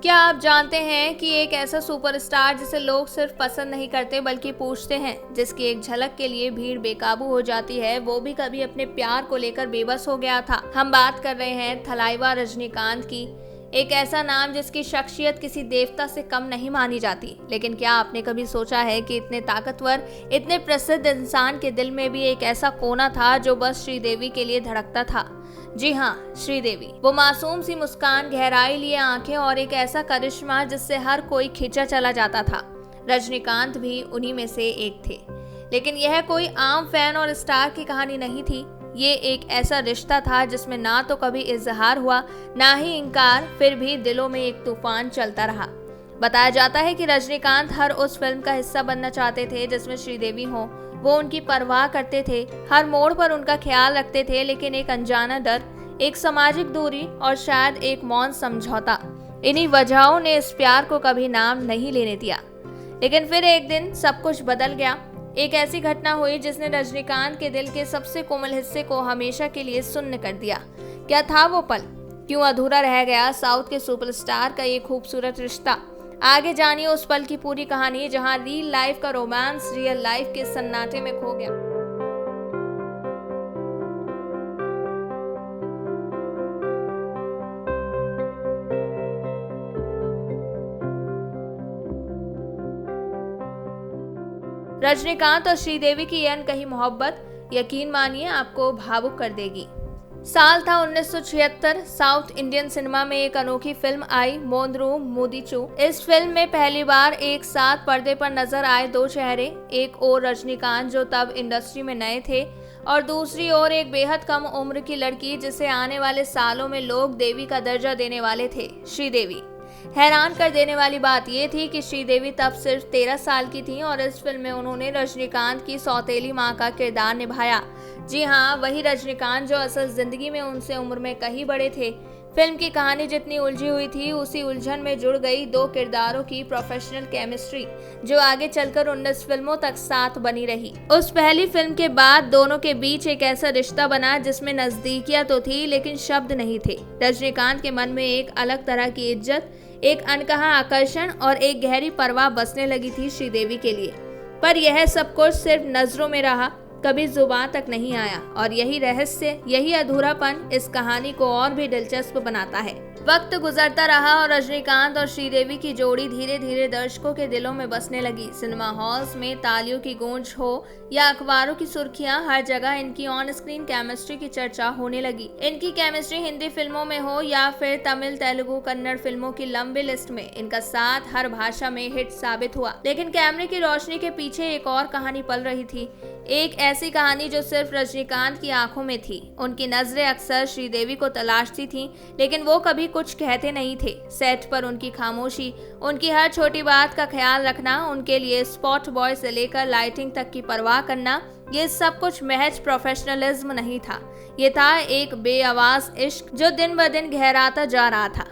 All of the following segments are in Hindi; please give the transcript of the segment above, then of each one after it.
क्या आप जानते हैं कि एक ऐसा सुपरस्टार जिसे लोग सिर्फ पसंद नहीं करते बल्कि पूछते हैं, जिसकी एक झलक के लिए भीड़ बेकाबू हो जाती है, वो भी कभी अपने प्यार को लेकर बेबस हो गया था। हम बात कर रहे हैं थलाइवा रजनीकांत की। एक ऐसा नाम जिसकी शख्सियत किसी देवता से कम नहीं मानी जाती। लेकिन क्या आपने कभी सोचा है कि इतने ताकतवर, इतने प्रसिद्ध इंसान के दिल में भी एक ऐसा कोना था जो बस श्रीदेवी के लिए धड़कता था। जी हाँ, श्रीदेवी। वो मासूम सी मुस्कान, गहराई लिए आंखें और एक ऐसा करिश्मा जिससे हर कोई खींचा चला जाता था। रजनीकांत भी उन्हीं में से एक थे। लेकिन यह कोई आम फैन और स्टार की कहानी नहीं थी। ये एक ऐसा रिश्ता था जिसमें ना तो कभी इजहार हुआ, ना ही इनकार, फिर भी दिलों में एक तूफान चलता रहा। बताया जाता है कि रजनीकांत हर उस फिल्म का हिस्सा बनना चाहते थे जिसमें श्रीदेवी हो। वो उनकी परवाह करते थे, हर मोड़ पर उनका ख्याल रखते थे, लेकिन एक अनजाना डर, एक सामाजिक दूरी और शायद एक मौन समझौता, इन्हीं वजहों ने इस प्यार को कभी नाम नहीं लेने दिया। लेकिन फिर एक दिन सब कुछ बदल गया। एक ऐसी घटना हुई जिसने रजनीकांत के दिल के सबसे कोमल हिस्से को हमेशा के लिए सुन्न कर दिया। क्या था वो पल? क्यों अधूरा रह गया साउथ के सुपरस्टार का ये खूबसूरत रिश्ता? आगे जानिए उस पल की पूरी कहानी जहां रियल लाइफ का रोमांस रियल लाइफ के सन्नाटे में खो गया। रजनीकांत और श्रीदेवी की यह अनकही मोहब्बत, यकीन मानिए, आपको भावुक कर देगी। साल था 1976। साउथ इंडियन सिनेमा में एक अनोखी फिल्म आई, मोंद्रू मुदीचू। इस फिल्म में पहली बार एक साथ पर्दे पर नजर आए दो चेहरे। एक ओर रजनीकांत जो तब इंडस्ट्री में नए थे, और दूसरी ओर एक बेहद कम उम्र की लड़की जिसे आने वाले सालों में लोग देवी का दर्जा देने वाले थे, श्रीदेवी। हैरान कर देने वाली बात यह थी कि श्रीदेवी तब सिर्फ 13 साल की थी और इस फिल्म में उन्होंने रजनीकांत की सौतेली मां का किरदार निभाया। जी हाँ, वही रजनीकांत जो असल जिंदगी में उनसे उम्र में कहीं बड़े थे। फिल्म की कहानी जितनी उलझी हुई थी, उसी उलझन में जुड़ गई दो किरदारों की प्रोफेशनल केमिस्ट्री, जो आगे चलकर 19 फिल्मों तक साथ बनी रही। उस पहली फिल्म के बाद दोनों के बीच एक ऐसा रिश्ता बना जिसमें नजदीकियां तो थी लेकिन शब्द नहीं थे। रजनीकांत के मन में एक अलग तरह की इज्जत, एक अनकहा आकर्षण और एक गहरी परवाह बसने लगी थी श्रीदेवी के लिए। पर यह सब कुछ सिर्फ नजरों में रहा, कभी जुबान तक नहीं आया, और यही रहस्य, यही अधूरापन इस कहानी को और भी दिलचस्प बनाता है। वक्त गुजरता रहा और रजनीकांत और श्रीदेवी की जोड़ी धीरे धीरे दर्शकों के दिलों में बसने लगी। सिनेमा हॉल्स में तालियों की गूंज हो या अखबारों की सुर्खियां, हर जगह इनकी ऑन स्क्रीन केमिस्ट्री की चर्चा होने लगी। इनकी केमिस्ट्री हिंदी फिल्मों में हो या फिर तमिल, तेलुगु, कन्नड़ फिल्मों की लंबी लिस्ट में, इनका साथ हर भाषा में हिट साबित हुआ। लेकिन कैमरे की रोशनी के पीछे एक और कहानी पल रही थी, एक ऐसी कहानी जो सिर्फ रजनीकांत की आंखों में थी। उनकी नजरें अक्सर श्रीदेवी को तलाशती थीं, लेकिन वो कभी कुछ कहते नहीं थे। सेट पर उनकी खामोशी, उनकी हर छोटी बात का ख्याल रखना, उनके लिए स्पॉट बॉय से लेकर लाइटिंग तक की परवाह करना, ये सब कुछ महज प्रोफेशनलिज्म नहीं था। ये था एक बेआवाज इश्क जो दिन ब दिन गहराता जा रहा था।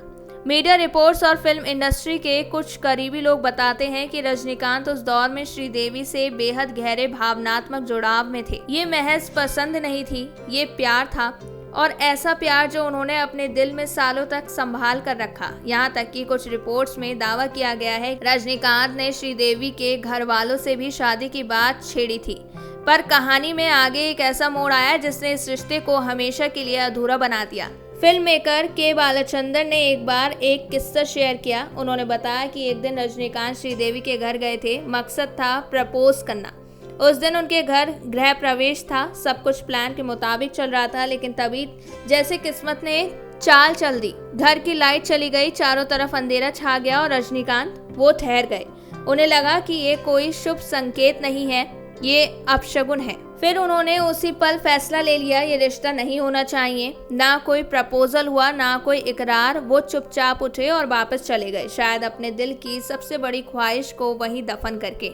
मीडिया रिपोर्ट्स और फिल्म इंडस्ट्री के कुछ करीबी लोग बताते हैं कि रजनीकांत उस दौर में श्रीदेवी से बेहद गहरे भावनात्मक जुड़ाव में थे। ये महज पसंद नहीं थी, ये प्यार था, और ऐसा प्यार जो उन्होंने अपने दिल में सालों तक संभाल कर रखा। यहाँ तक कि कुछ रिपोर्ट्स में दावा किया गया है रजनीकांत ने श्रीदेवी के घर वालों से भी शादी की बात छेड़ी थी। पर कहानी में आगे एक ऐसा मोड़ आया जिसने इस रिश्ते को हमेशा के लिए अधूरा बना दिया। फिल्म मेकर के बालचंदर ने एक बार एक किस्सा शेयर किया। उन्होंने बताया कि एक दिन रजनीकांत श्रीदेवी के घर गए थे। मकसद था प्रपोज करना। उस दिन उनके घर गृह प्रवेश था। सब कुछ प्लान के मुताबिक चल रहा था, लेकिन तभी जैसे किस्मत ने चाल चल दी, घर की लाइट चली गई, चारों तरफ अंधेरा छा गया और रजनीकांत वो ठहर गए। उन्हें लगा कि ये कोई शुभ संकेत नहीं है, ये अपशगुन है। फिर उन्होंने उसी पल फैसला ले लिया, ये रिश्ता नहीं होना चाहिए। ना कोई प्रपोजल हुआ, ना कोई इकरार। वो चुपचाप उठे और वापस चले गए, शायद अपने दिल की सबसे बड़ी ख्वाहिश को वहीं दफन करके।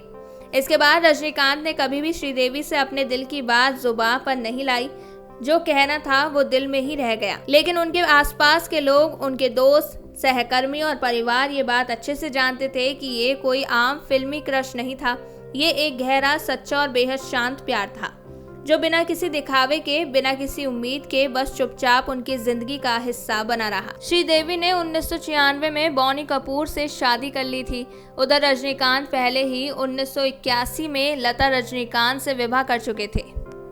इसके बाद रजनीकांत ने कभी भी श्रीदेवी से अपने दिल की बात जुबान पर नहीं लाई। जो कहना था वो दिल में ही रह गया। लेकिन उनके आसपास के लोग, उनके दोस्त, सहकर्मी और परिवार ये बात अच्छे से जानते थे कि ये कोई आम फिल्मी क्रश नहीं था। ये एक गहरा, सच्चा और बेहद शांत प्यार था। जो बिना किसी दिखावे के, बिना किसी उम्मीद के, बस चुपचाप उनकी जिंदगी का हिस्सा बना रहा। श्रीदेवी ने 1996 में बॉनी कपूर से शादी कर ली थी। उधर रजनीकांत पहले ही 1981 में लता रजनीकांत से विवाह कर चुके थे।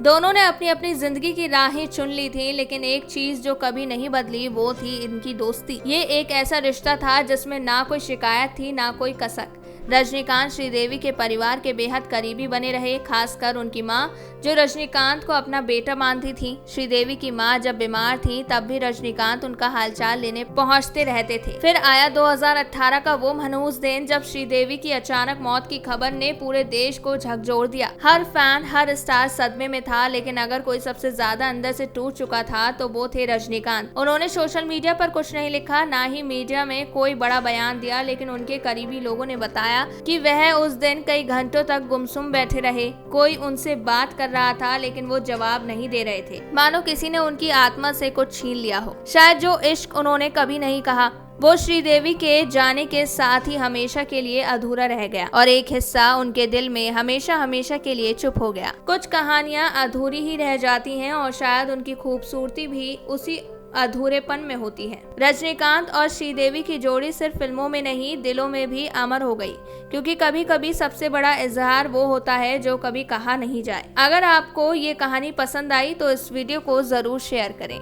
दोनों ने अपनी अपनी जिंदगी की राहें चुन ली थी, लेकिन एक चीज जो कभी नहीं बदली वो थी इनकी दोस्ती। ये एक ऐसा रिश्ता था जिसमें ना कोई शिकायत थी, ना कोई कसक। रजनीकांत श्रीदेवी के परिवार के बेहद करीबी बने रहे, खासकर उनकी माँ, जो रजनीकांत को अपना बेटा मानती थी। श्रीदेवी की माँ जब बीमार थी तब भी रजनीकांत उनका हालचाल लेने पहुंचते रहते थे। फिर आया 2018 का वो मनहूस दिन जब श्रीदेवी की अचानक मौत की खबर ने पूरे देश को झकझोर दिया। हर फैन, हर स्टार सदमे में था, लेकिन अगर कोई सबसे ज्यादा अंदर से टूट चुका था तो वो थे रजनीकांत। उन्होंने सोशल मीडिया पर कुछ नहीं लिखा, ना ही मीडिया में कोई बड़ा बयान दिया, लेकिन उनके करीबी लोगों ने बताया कि वह उस दिन कई घंटों तक गुमसुम बैठे रहे। कोई उनसे बात कर रहा था लेकिन वो जवाब नहीं दे रहे थे, मानो किसी ने उनकी आत्मा से कुछ छीन लिया हो। शायद जो इश्क उन्होंने कभी नहीं कहा वो श्रीदेवी के जाने के साथ ही हमेशा के लिए अधूरा रह गया और एक हिस्सा उनके दिल में हमेशा हमेशा के लिए चुप हो गया। कुछ कहानियां अधूरी ही रह जाती हैं और शायद उनकी खूबसूरती भी उसी अधूरेपन में होती है। रजनीकांत और श्रीदेवी की जोड़ी सिर्फ फिल्मों में नहीं, दिलों में भी अमर हो गई, क्योंकि कभी कभी सबसे बड़ा इजहार वो होता है जो कभी कहा नहीं जाए। अगर आपको ये कहानी पसंद आई तो इस वीडियो को जरूर शेयर करें।